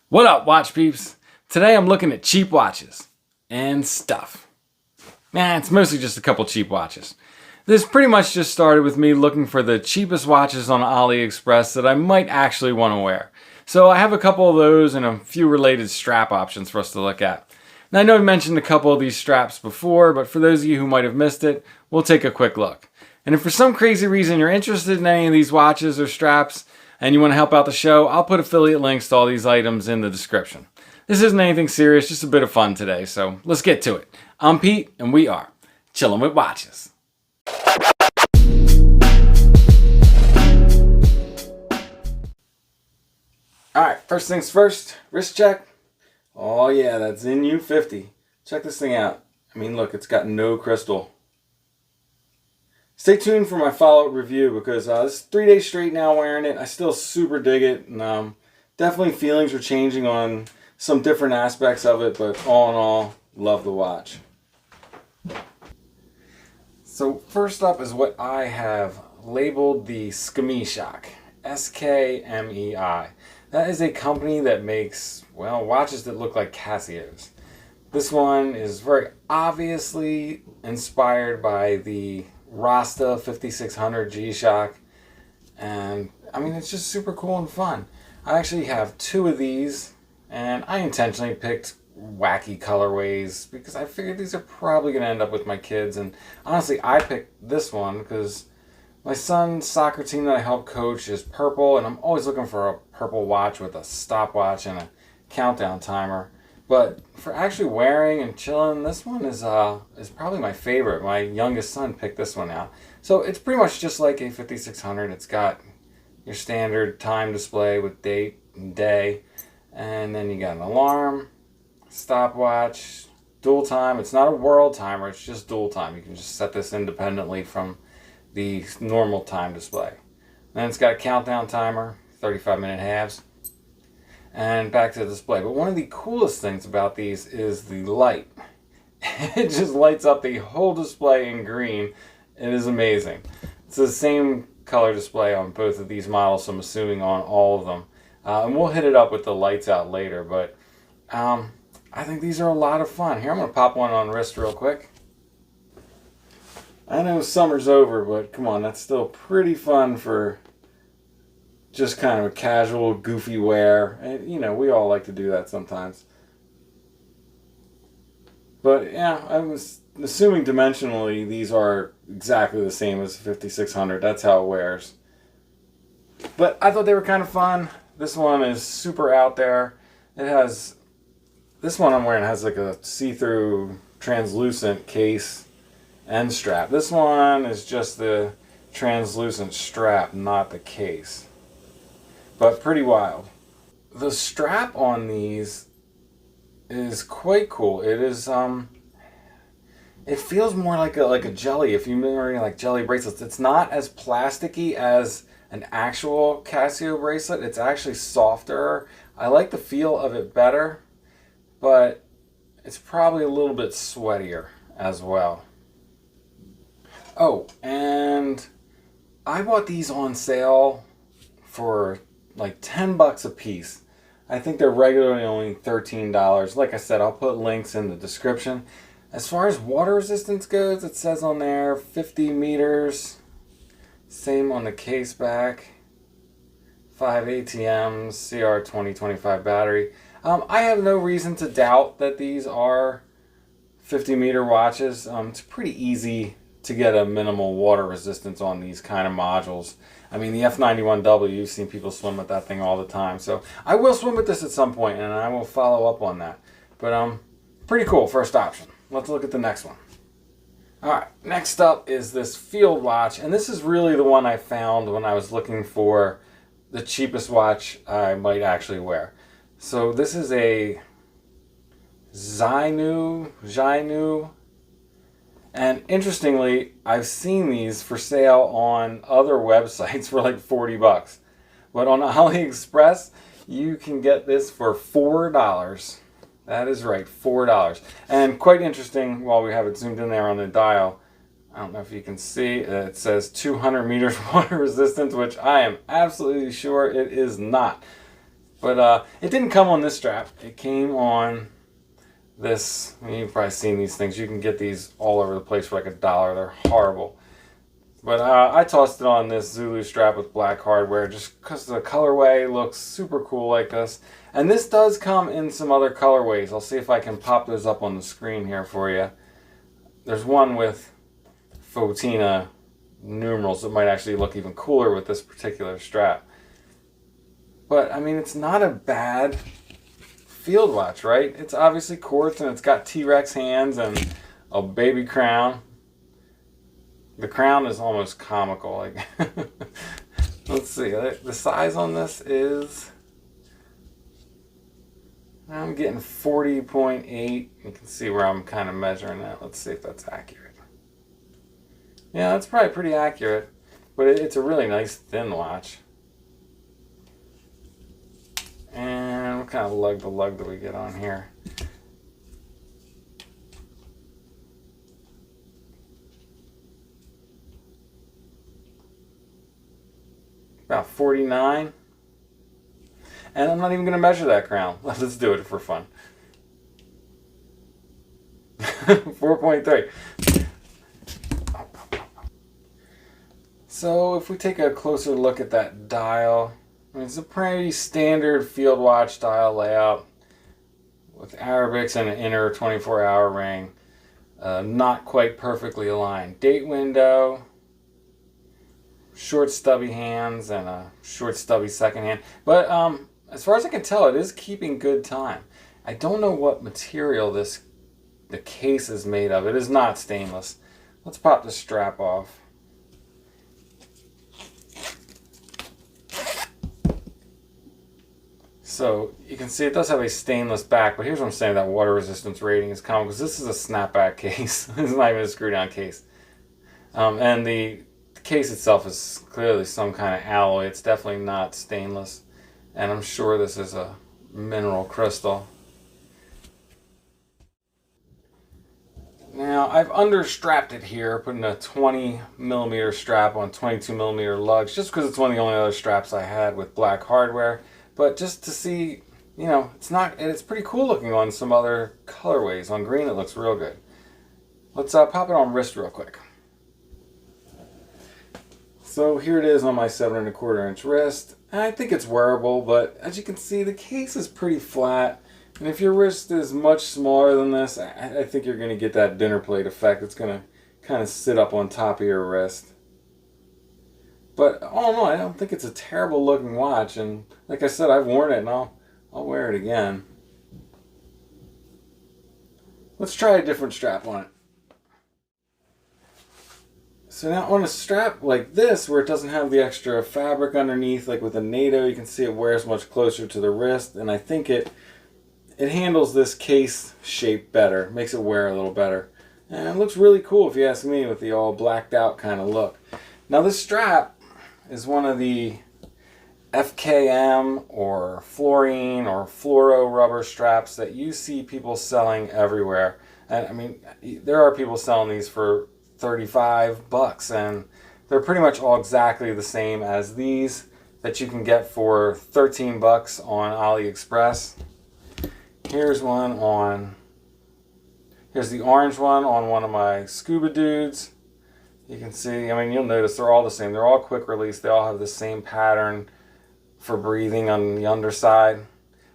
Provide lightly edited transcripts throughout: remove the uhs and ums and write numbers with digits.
What up, watch peeps? Today I'm looking at cheap watches and stuff. It's mostly just a couple cheap watches. This pretty much just started with me looking for the cheapest watches on AliExpress that I might actually want to wear. So I have a couple of those and a few related strap options for us to look at. Now I know I mentioned a couple of these straps before, but for those of you who might have missed it, we'll take a quick look. And if for some crazy reason you're interested in any of these watches or straps, and you want to help out the show, I'll put affiliate links to all these items in the description. This isn't anything serious, just a bit of fun today, so let's get to it. I'm Pete, and we are Chillin' with Watches. Alright, first things first, wrist check. Oh yeah, that's in U50. Check this thing out. I mean, look, it's got no crystal. Stay tuned for my follow-up review because this is 3 days straight now wearing it. I still super dig it, and definitely feelings are changing on some different aspects of it, but all in all, love the watch. So first up is what I have labeled the Skmei Shock, S-K-M-E-I. That is a company that makes, well, watches that look like Casios. This one is very obviously inspired by the Rasta 5600 G-Shock, and I mean, it's just super cool and fun. I actually have two of these, and I intentionally picked wacky colorways because I figured these are probably going to end up with my kids. And honestly, I picked this one because my son's soccer team that I help coach is purple, and I'm always looking for a purple watch with a stopwatch and a countdown timer. But for actually wearing and chilling, this one is probably my favorite. My youngest son picked this one out. So it's pretty much just like a 5600. It's got your standard time display with date and day. And then you got an alarm, stopwatch, dual time. It's not a world timer, it's just dual time. You can just set this independently from the normal time display. Then it's got a countdown timer, 35-minute halves. And back to the display. But one of the coolest things about these is the light. It just lights up the whole display in green. It is amazing. It's the same color display on both of these models, so I'm assuming on all of them. And we'll hit it up with the lights out later, but I think these are a lot of fun. Here, I'm going to pop one on wrist real quick. I know summer's over, but come on, that's still pretty fun for just kind of a casual, goofy wear. And, you know, we all like to do that sometimes. But yeah, I was assuming dimensionally these are exactly the same as 5600. That's how it wears. But I thought they were kind of fun. This one is super out there. It has, this one I'm wearing has like a see-through translucent case and strap. This one is just the translucent strap, not the case. But pretty wild. The strap on these is quite cool. It is it feels more like a jelly. If you're wearing like jelly bracelets, it's not as plasticky as an actual Casio bracelet. It's actually softer. I like the feel of it better, but it's probably a little bit sweatier as well. Oh, and I bought these on sale for like 10 bucks a piece. I think they're regularly only $13. Like I said, I'll put links in the description. As far as water resistance goes, it says on there 50 meters. Same on the case back. 5 ATMs, CR 2025 battery. I have no reason to doubt that these are 50 meter watches. It's pretty easy to get a minimal water resistance on these kind of modules. I mean, the F91W, you've seen people swim with that thing all the time. So I will swim with this at some point, and I will follow up on that. But pretty cool, first option. Let's look at the next one. Alright, next up is this field watch, and this is really the one I found when I was looking for the cheapest watch I might actually wear. So this is a Xianu. And interestingly, I've seen these for sale on other websites for like 40 bucks. But on AliExpress, you can get this for $4. That is right, $4. And quite interesting, while we have it zoomed in there on the dial, I don't know if you can see, it says 200 meters water resistance, which I am absolutely sure it is not. But it didn't come on this strap. It came on this. I mean, you've probably seen these things. You can get these all over the place for like $1. They're horrible. But I tossed it on this Zulu strap with black hardware just because the colorway looks super cool like this. And this does come in some other colorways. I'll see if I can pop those up on the screen here for you. There's one with Fotina numerals that might actually look even cooler with this particular strap. But I mean, it's not a bad field watch, right? It's obviously quartz and it's got T-Rex hands and a baby crown. The crown is almost comical. Like, let's see. The size on this is, I'm getting 40.8. You can see where I'm kind of measuring that. Let's see if that's accurate. Yeah, that's probably pretty accurate. But it's a really nice thin watch. And what kind of lug to lug do we get on here? About 49. And I'm not even going to measure that crown. Let's do it for fun. 4.3. So if we take a closer look at that dial, I mean, it's a pretty standard field watch dial layout with Arabics and an inner 24-hour ring. Not quite perfectly aligned. Date window. Short stubby hands and a short stubby second hand. But as far as I can tell, it is keeping good time. I don't know what material the case is made of. It is not stainless. Let's pop the strap off. So you can see it does have a stainless back, but here's what I'm saying, that water resistance rating is common because this is a snapback case. This is not even a screw down case. And the case itself is clearly some kind of alloy. It's definitely not stainless, and I'm sure this is a mineral crystal. Now I've understrapped it here, putting a 20mm strap on 22mm lugs just because it's one of the only other straps I had with black hardware, but just to see, you know, it's pretty cool looking on some other colorways. On green it looks real good. Let's pop it on wrist real quick. So here it is on my 7¼ inch wrist. I think it's wearable, but as you can see, the case is pretty flat. And if your wrist is much smaller than this, I think you're going to get that dinner plate effect. It's going to kind of sit up on top of your wrist. But all in all, I don't think it's a terrible looking watch. And like I said, I've worn it and I'll wear it again. Let's try a different strap on it. So now on a strap like this, where it doesn't have the extra fabric underneath, like with a NATO, you can see it wears much closer to the wrist, and I think it handles this case shape better, makes it wear a little better. And it looks really cool if you ask me, with the all blacked out kind of look. Now this strap is one of the FKM or fluorine or fluoro rubber straps that you see people selling everywhere. And I mean, there are people selling these for $35, and they're pretty much all exactly the same as these that you can get for $13 on AliExpress. Here's the orange one on one of my scuba dudes. You can see, I mean, you'll notice they're all the same. They're all quick release. They all have the same pattern for breathing on the underside.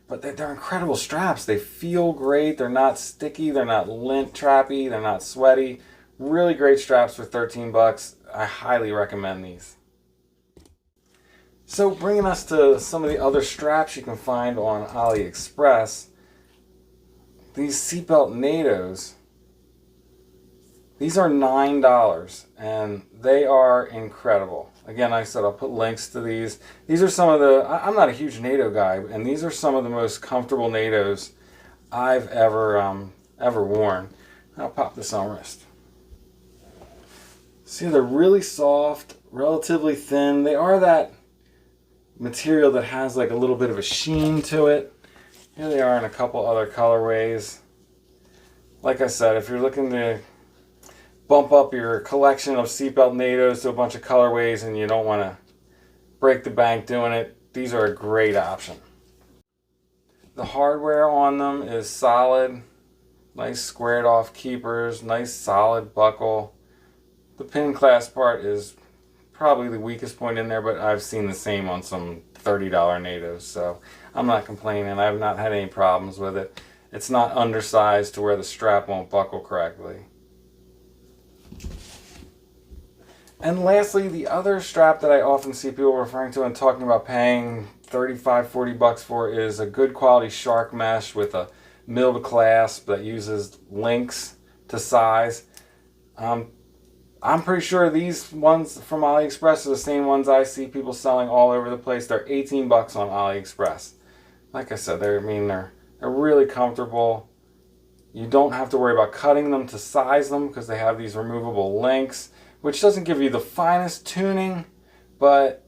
But they're incredible straps. They feel great. They're not sticky. They're not lint trappy. They're not sweaty. Really great straps for $13. I highly recommend these. So bringing us to some of the other straps you can find on AliExpress. These Seatbelt Natos. These are $9 and they are incredible. Again, like I said, I'll put links to these. These are some of the, I'm not a huge NATO guy, and these are some of the most comfortable NATOs I've ever worn. I'll pop this on wrist. See, they're really soft, relatively thin. They are that material that has like a little bit of a sheen to it. Here they are in a couple other colorways. Like I said, if you're looking to bump up your collection of Seatbelt Natos to a bunch of colorways and you don't want to break the bank doing it, these are a great option. The hardware on them is solid. Nice squared off keepers, nice solid buckle. The pin clasp part is probably the weakest point in there, but I've seen the same on some $30 Natos, so I'm not complaining. I've not had any problems with it. It's not undersized to where the strap won't buckle correctly. And lastly, the other strap that I often see people referring to and talking about paying $35–40 for is a good quality shark mesh with a milled clasp that uses links to size. I'm pretty sure these ones from AliExpress are the same ones I see people selling all over the place. They're 18 bucks on AliExpress. Like I said, they're really comfortable. You don't have to worry about cutting them to size them because they have these removable links, which doesn't give you the finest tuning, but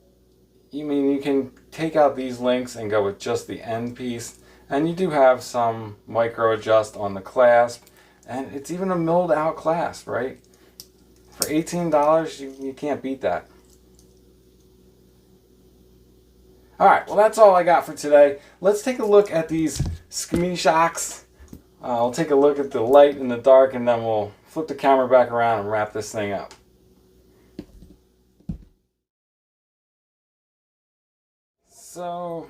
you can take out these links and go with just the end piece. And you do have some micro adjust on the clasp, and it's even a milled out clasp, right? For $18, you can't beat that. Alright, well that's all I got for today. Let's take a look at these Skmei Shocks. I'll take a look at the light and the dark, and then we'll flip the camera back around and wrap this thing up. So,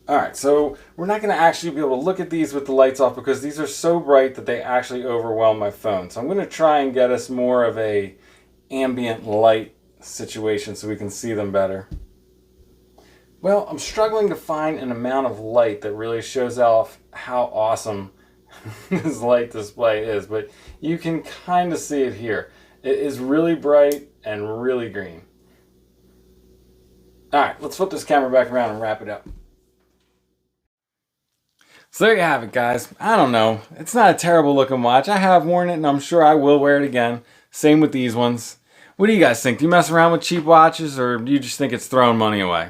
alright, so we're not going to actually be able to look at these with the lights off because these are so bright that they actually overwhelm my phone. So I'm going to try and get us more of a ambient light situation so we can see them better. Well, I'm struggling to find an amount of light that really shows off how awesome this light display is, but you can kind of see it here. It is really bright and really green. Alright, let's flip this camera back around and wrap it up. So there you have it, guys. I don't know. It's not a terrible looking watch. I have worn it and I'm sure I will wear it again. Same with these ones. What do you guys think? Do you mess around with cheap watches, or do you just think it's throwing money away?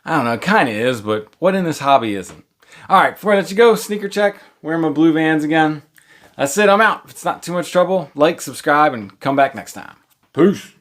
I don't know. It kind of is, but what in this hobby isn't? Alright, before I let you go, sneaker check. Wearing my blue Vans again. That's it. I'm out. If it's not too much trouble, like, subscribe, and come back next time. Peace.